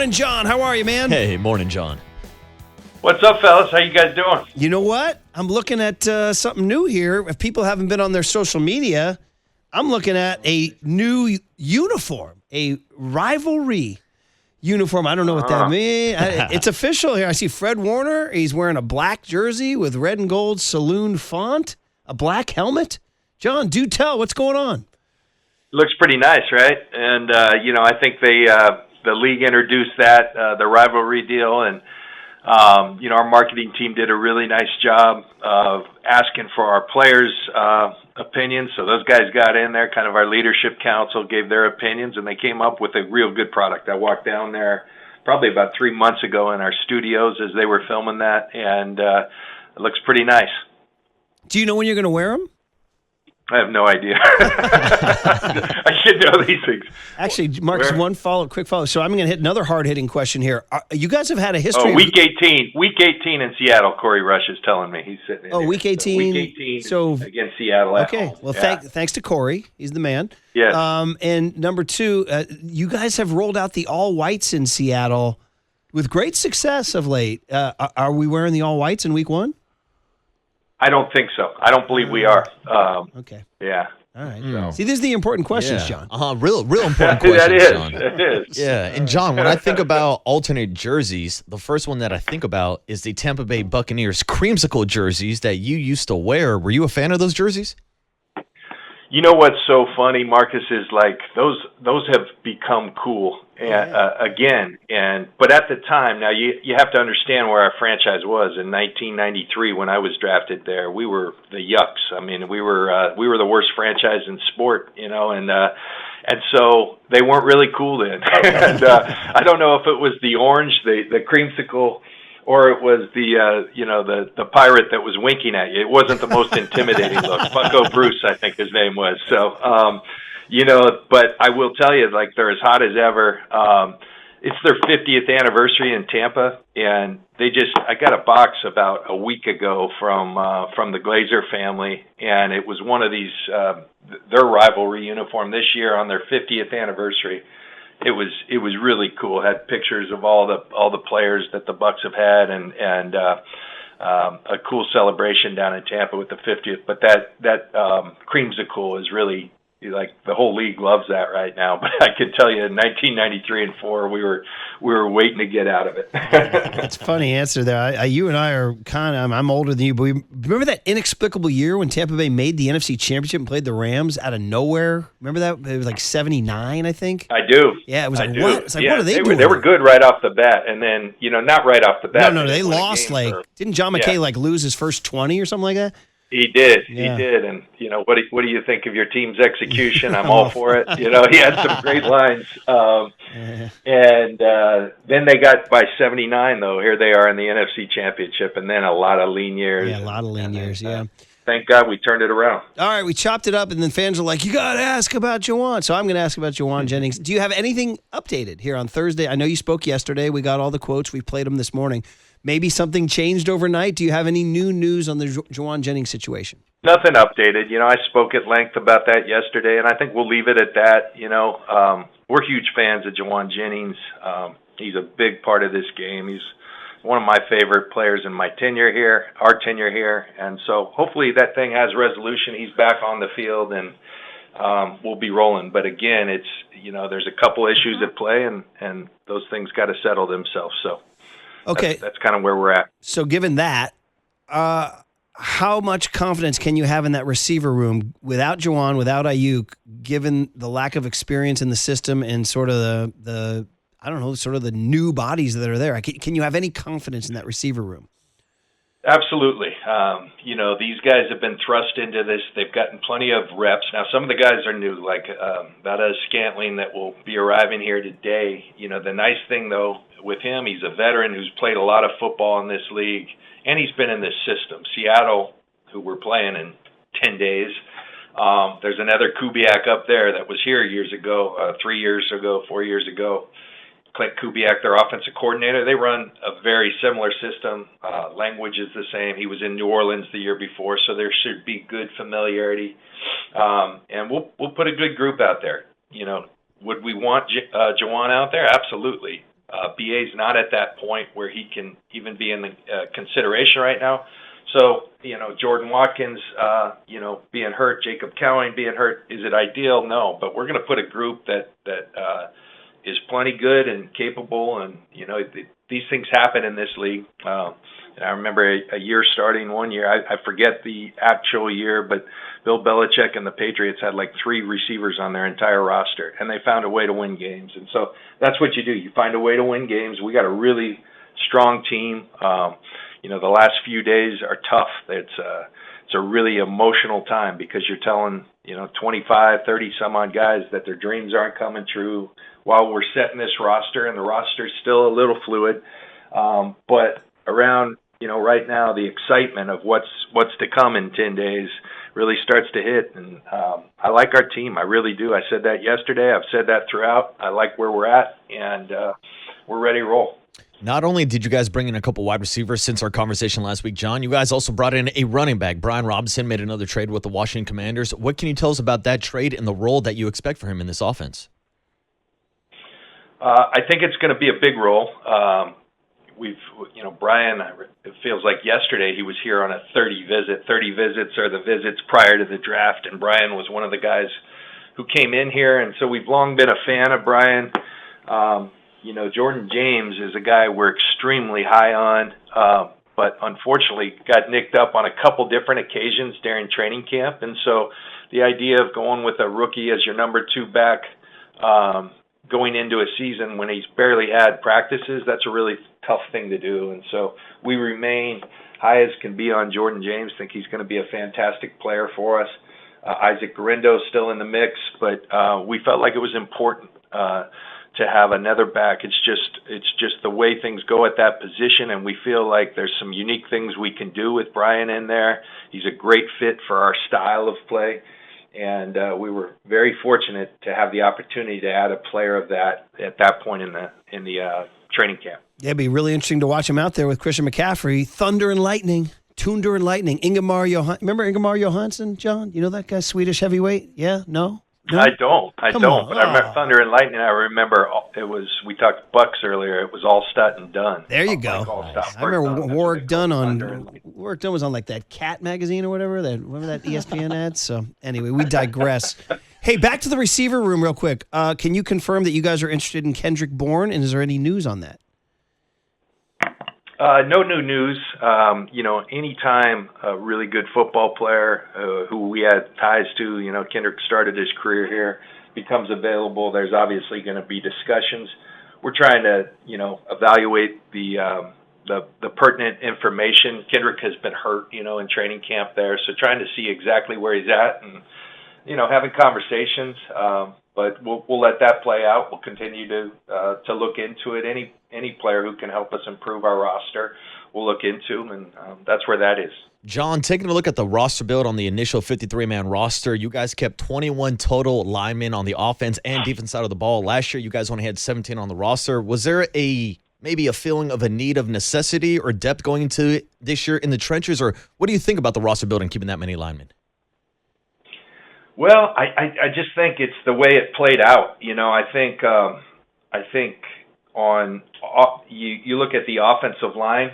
morning, John. How are you, man? Hey, morning, John. What's up, fellas? How you guys doing? You know what? I'm looking at something new here. If people haven't been on their social media, I'm looking at a new uniform, a Rivalry uniform. I don't know what that means. It's official here. I see Fred Warner. He's wearing a black jersey with red and gold saloon font, a black helmet. John, do tell. What's going on? Looks pretty nice, right? And, I think the league introduced that, the Rivalry deal, and our marketing team did a really nice job of asking for our players' opinions. So those guys got in there, kind of our leadership council gave their opinions, and they came up with a real good product. I walked down there probably about 3 months ago in our studios as they were filming that, and it looks pretty nice. Do you know when you're going to wear them? I have no idea. I should know these things. Actually, Markus, quick follow. So I'm going to hit another hard-hitting question here. You guys have had a history. Oh, week 18 in Seattle. Corey Rush is telling me he's sitting. Week 18. Week 18. So against Seattle. Okay. Well, thanks to Corey. He's the man. Yes. And number two, you guys have rolled out the all whites in Seattle with great success of late. Are we wearing the all whites in week 1? I don't think so. I don't believe we are. Okay. Yeah. All right. See, these are the important questions, John. Real important questions, John. It is. Yeah, and John, when I think about alternate jerseys, the first one that I think about is the Tampa Bay Buccaneers creamsicle jerseys that you used to wear. Were you a fan of those jerseys? You know what's so funny, Marcus, is like those have become cool again. But at the time, now you have to understand where our franchise was in 1993 when I was drafted there. We were the Yucks. I mean, we were the worst franchise in sport, and so they weren't really cool then. And I don't know if it was the orange, the creamsicle, or it was the pirate that was winking at you. It wasn't the most intimidating look. Bucko Bruce, I think his name was. So, but I will tell you, like, they're as hot as ever. It's their 50th anniversary in Tampa, and I got a box about a week ago from the Glazer family, and it was one of these, their Rivalry uniform this year on their 50th anniversary. It was really cool. It had pictures of all the players that the Bucs have had, and a cool celebration down in Tampa with the 50th. But that creamsicle is really, like, the whole league loves that right now. But I can tell you, in 1993 and 4, we were waiting to get out of it. That's a funny answer there. You and I are kind of, I'm older than you, but remember that inexplicable year when Tampa Bay made the NFC Championship and played the Rams out of nowhere? Remember that? It was like 79, I think. I do. Yeah, it was like, what? It's like, what are they doing? They were good right off the bat, and then, not right off the bat. No, they lost, didn't John McKay, lose his first 20 or something like that? He did. And, what do you think of your team's execution? I'm all for it. He had some great lines. And then they got by 79, though. Here they are in the NFC Championship, and then a lot of lean years. Yeah, a lot of lean years, Thank God we turned it around. All right, we chopped it up, and then fans are like, you got to ask about Juwan. So I'm going to ask about Juwan Jennings. Do you have anything updated here on Thursday? I know you spoke yesterday. We got all the quotes. We played them this morning. Maybe something changed overnight. Do you have any new news on the Juwan Jennings situation? Nothing updated. I spoke at length about that yesterday, and I think we'll leave it at that. We're huge fans of Juwan Jennings. He's a big part of this game. He's one of my favorite players in my tenure here, our tenure here, and so hopefully that thing has resolution. He's back on the field, and we'll be rolling. But again, it's there's a couple issues at play, and those things got to settle themselves. So. Okay. That's kind of where we're at. So given that, how much confidence can you have in that receiver room without Juwan, without Ayuk, given the lack of experience in the system and sort of the new bodies that are there? Can you have any confidence in that receiver room? Absolutely. These guys have been thrust into this. They've gotten plenty of reps. Now, some of the guys are new, like Valdez Scantling that will be arriving here today. The nice thing, though, with him, he's a veteran who's played a lot of football in this league, and he's been in this system. Seattle, who we're playing in 10 days, there's another Kubiak up there that was here years ago, 3 years ago, 4 years ago. Clint Kubiak, their offensive coordinator, they run a very similar system. Language is the same. He was in New Orleans the year before, so there should be good familiarity. And we'll put a good group out there. Would we want Juwan out there? Absolutely. BA's not at that point where he can even be in the consideration right now. So, Jordan Watkins, being hurt, Jacob Cowing being hurt, is it ideal? No, but we're going to put a group that is plenty good and capable, and, these things happen in this league. And I remember a year starting one year, I forget the actual year, but Bill Belichick and the Patriots had like 3 receivers on their entire roster, and they found a way to win games. And so that's what you do. You find a way to win games. We got a really strong team. The last few days are tough. It's a really emotional time because you're telling, 25, 30 some odd guys that their dreams aren't coming true while we're setting this roster, and the roster's still a little fluid. But around, right now, the excitement of what's to come in 10 days really starts to hit. And I like our team. I really do. I said that yesterday. I've said that throughout. I like where we're at, and we're ready to roll. Not only did you guys bring in a couple wide receivers since our conversation last week, John, you guys also brought in a running back. Brian Robinson made another trade with the Washington Commanders. What can you tell us about that trade and the role that you expect for him in this offense? I think it's going to be a big role. Brian, it feels like yesterday he was here on a 30 visit. 30 visits are the visits prior to the draft, and Brian was one of the guys who came in here, and so we've long been a fan of Brian. Jordan James is a guy we're extremely high on, but unfortunately got nicked up on a couple different occasions during training camp, and so the idea of going with a rookie as your number 2 back going into a season when he's barely had practices, that's a really tough thing to do. And so we remain high as can be on Jordan James, think he's going to be a fantastic player for us. Isaac Guerindo's still in the mix, but we felt like it was important to have another back. It's just the way things go at that position, and we feel like there's some unique things we can do with Brian in there. He's a great fit for our style of play. And we were very fortunate to have the opportunity to add a player of that at that point in the training camp. Yeah, it'd be really interesting to watch him out there with Christian McCaffrey. Thunder and lightning, Thunder and lightning. Remember Ingemar Johansson, John? You know that guy, Swedish heavyweight? Yeah, no? I don't. But on. I remember Thunder and Lightning. I remember we talked Bucs earlier. It was all stud and done. There you go. I remember Warwick Dunn was on like that Cat magazine or whatever. Remember that ESPN ad? So anyway, we digress. Hey, back to the receiver room real quick. Can you confirm that you guys are interested in Kendrick Bourne, and is there any news on that? No new news. Anytime a really good football player who we had ties to, Kendrick started his career here, becomes available, there's obviously going to be discussions. We're trying to, evaluate the pertinent information. Kendrick has been hurt, in training camp there, so trying to see exactly where he's at and, having conversations. But we'll let that play out. We'll continue to look into it. Any player who can help us improve our roster, we'll look into, and that's where that is. John, taking a look at the roster build on the initial 53-man roster, you guys kept 21 total linemen on the offense and defense side of the ball. Last year, you guys only had 17 on the roster. Was there maybe a feeling of a need of necessity or depth going into this year in the trenches, or what do you think about the roster build and keeping that many linemen? Well, I just think it's the way it played out. I think on you look at the offensive line.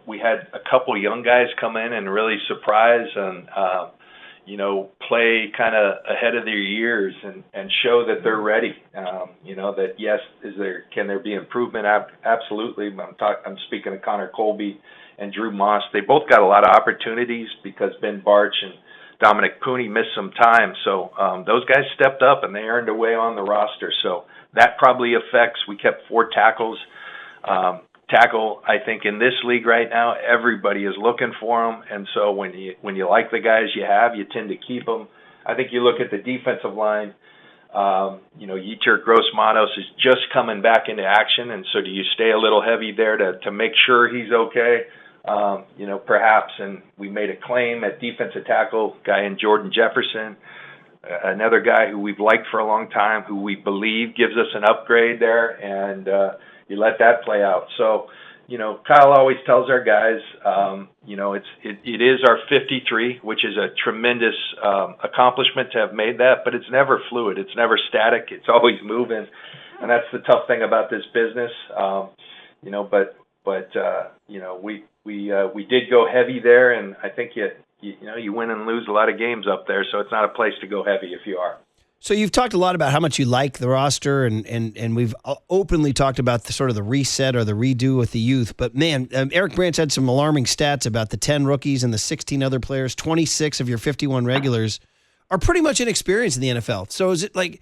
We had a couple young guys come in and really surprise and play kind of ahead of their years and show that they're ready. That yes, can there be improvement? Absolutely. I'm speaking of Connor Colby and Drew Moss. They both got a lot of opportunities because Ben Barch and Dominic Pooney missed some time. So those guys stepped up and they earned a way on the roster. So that probably affects. We kept 4 tackles. Tackle, I think, in this league right now, everybody is looking for them. And so when you like the guys you have, you tend to keep them. I think you look at the defensive line. Yetur Gross-Matos is just coming back into action. And so do you stay a little heavy there to make sure he's okay? Perhaps, and we made a claim at defensive tackle, guy in Jordan Jefferson, another guy who we've liked for a long time, who we believe gives us an upgrade there, and you let that play out. So, Kyle always tells our guys, it is our 53, which is a tremendous accomplishment to have made that, but it's never fluid. It's never static. It's always moving. and that's the tough thing about this business. We did go heavy there, and I think you win and lose a lot of games up there, so it's not a place to go heavy if you are. So you've talked a lot about how much you like the roster, and we've openly talked about the sort of the reset or the redo with the youth. But, man, Eric Branch had some alarming stats about the 10 rookies and the 16 other players. 26 of your 51 regulars are pretty much inexperienced in the NFL. So is it like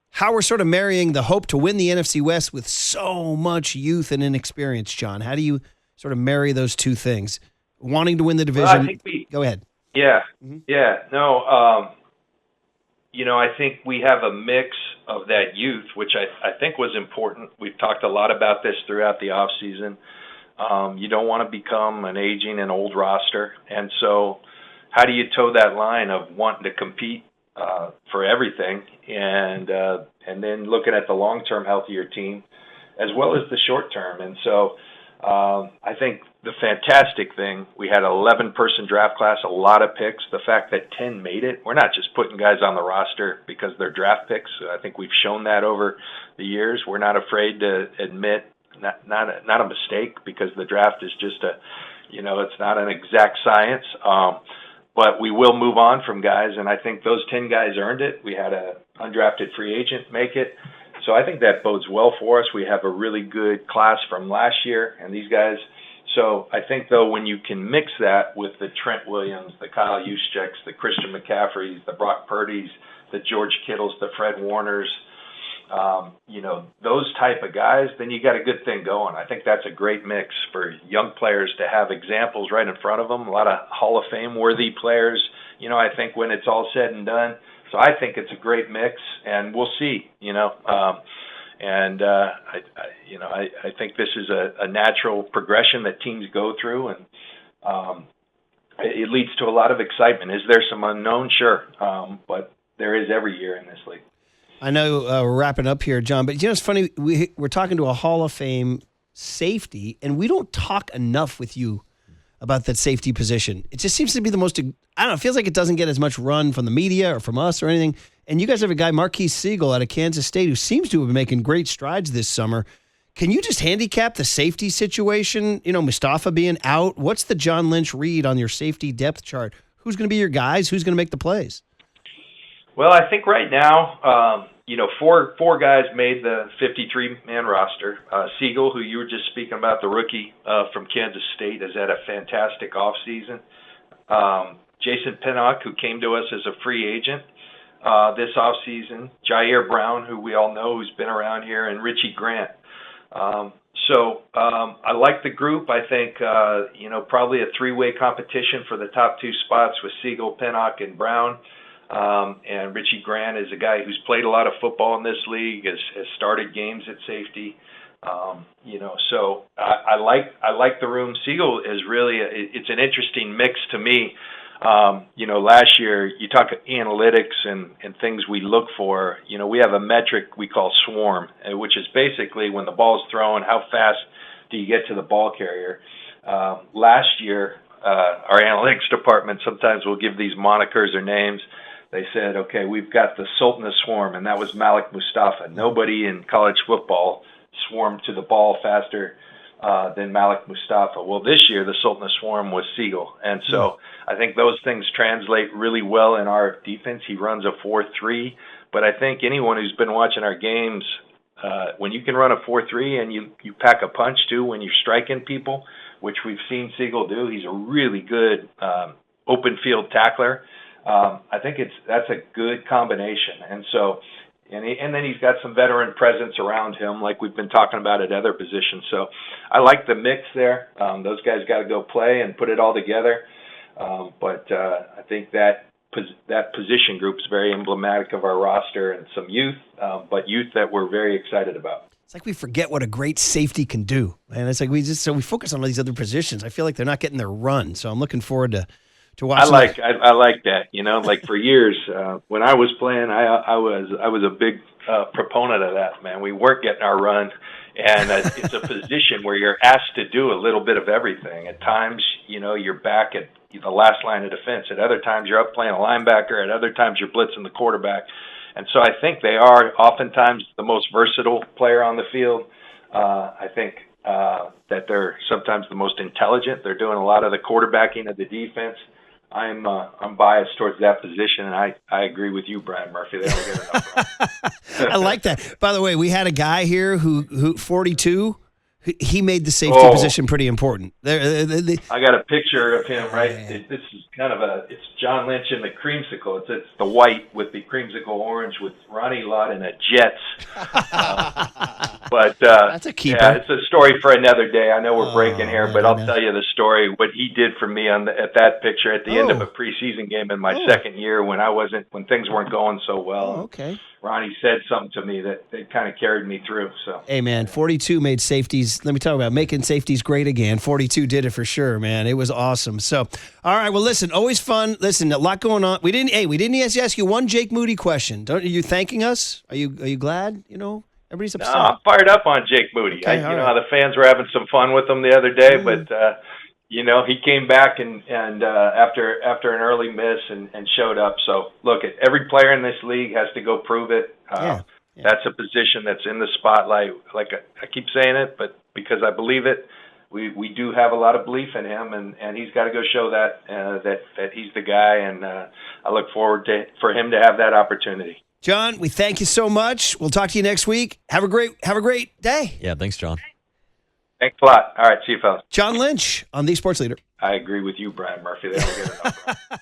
how we're sort of marrying the hope to win the NFC West with so much youth and inexperience, John? How do you sort of marry those two things? Wanting to win the division. Well, I think go ahead. Yeah. Mm-hmm. Yeah. No, I think we have a mix of that youth, which I think was important. We've talked a lot about this throughout the off season. You don't want to become an aging and old roster. And so how do you toe that line of wanting to compete for everything and then looking at the long-term health of your team as well as the short-term? And so I think the fantastic thing, we had an 11-person draft class, a lot of picks. The fact that 10 made it, we're not just putting guys on the roster because they're draft picks. I think we've shown that over the years. We're not afraid to admit not a mistake because the draft is just it's not an exact science. But we will move on from guys, and I think those 10 guys earned it. We had an undrafted free agent make it. So I think that bodes well for us. We have a really good class from last year, and these guys. So I think, though, when you can mix that with the Trent Williams, the Kyle Juszczyks, the Christian McCaffreys, the Brock Purdy's, the George Kittles, the Fred Warners, those type of guys, then you got a good thing going. I think that's a great mix for young players to have examples right in front of them, a lot of Hall of Fame-worthy players, I think when it's all said and done. So I think it's a great mix, and we'll see, I think this is a natural progression that teams go through, and it leads to a lot of excitement. Is there some unknown? Sure, but there is every year in this league. I know we're wrapping up here, John, but it's funny, we're talking to a Hall of Fame safety, and we don't talk enough with you about that safety position. It just seems to be the most, it feels like it doesn't get as much run from the media or from us or anything. And you guys have a guy, Marquise Siegel, out of Kansas State, who seems to have been making great strides this summer. Can you just handicap the safety situation? Mustafa being out. What's the John Lynch read on your safety depth chart? Who's going to be your guys? Who's going to make the plays? Well, I think right now, four guys made the 53-man roster. Siegel, who you were just speaking about, the rookie from Kansas State, has had a fantastic offseason. Jason Pinnock, who came to us as a free agent this offseason. Jair Brown, who we all know, who's been around here, and Richie Grant. I like the group. I think, probably a three-way competition for the top two spots with Siegel, Pinnock, and Brown. And Richie Grant is a guy who's played a lot of football in this league, has started games at safety. So I like the room. Siegel is really it's an interesting mix to me. Last year you talk analytics and things we look for. We have a metric we call swarm, which is basically when the ball's thrown, how fast do you get to the ball carrier? Last year, our analytics department sometimes will give these monikers or names. They said, okay, we've got the Sultan of Swarm, and that was Malik Mustafa. Nobody in college football swarmed to the ball faster than Malik Mustafa. Well, this year, the Sultan of Swarm was Siegel. And so I think those things translate really well in our defense. He runs a 4-3. But I think anyone who's been watching our games, when you can run a 4-3 and you pack a punch, too, when you're striking people, which we've seen Siegel do, he's a really good open field tackler. I think that's a good combination. And so, and then he's got some veteran presence around him, like we've been talking about at other positions. So I like the mix there. Those guys got to go play and put it all together. But I think that position group is very emblematic of our roster and some youth, but youth that we're very excited about. It's like we forget what a great safety can do. And it's like we focus on all these other positions. I feel like they're not getting their run. So I'm looking forward to watching. I like that. Like for years when I was playing, I was a big proponent of that, man. We weren't getting our run, and it's a position where you're asked to do a little bit of everything. At times, you're back at the last line of defense. At other times, you're up playing a linebacker. At other times, you're blitzing the quarterback. And so I think they are oftentimes the most versatile player on the field. I think that they're sometimes the most intelligent. They're doing a lot of the quarterbacking of the defense. I'm biased towards that position, and I agree with you, Brian Murphy. They don't get enough run. I like that. By the way, we had a guy here who 42. He made the safety position pretty important. I got a picture of him, right? This is kind of it's John Lynch in the creamsicle. It's the white with the creamsicle orange with Ronnie Lott and a Jets. But that's a keeper. Yeah, it's a story for another day. I know we're breaking here, but I'll tell you the story, what he did for me at that picture at the end of a preseason game in my second year when things weren't going so well. Okay. Ronnie said something to me that kind of carried me through. So, hey, man, 42 made safeties. Let me talk about making safeties great again. 42 did it for sure, man. It was awesome. So, all right, well, listen, always fun. Listen, a lot going on. We didn't ask you one Jake Moody question. Are you thanking us? Are you glad? Everybody's upset. No, I'm fired up on Jake Moody. Okay, how the fans were having some fun with him the other day, but he came back and after an early miss and showed up. So look, every player in this league has to go prove it. That's a position that's in the spotlight. Like I keep saying it, but because I believe it, we do have a lot of belief in him, and he's got to go show that he's the guy. And I look forward for him to have that opportunity. John, we thank you so much. We'll talk to you next week. Have a great day. Yeah, thanks, John. Thanks a lot. All right, see you, fellas. John Lynch on The Sports Leader. I agree with you, Brian Murphy. They don't get enough.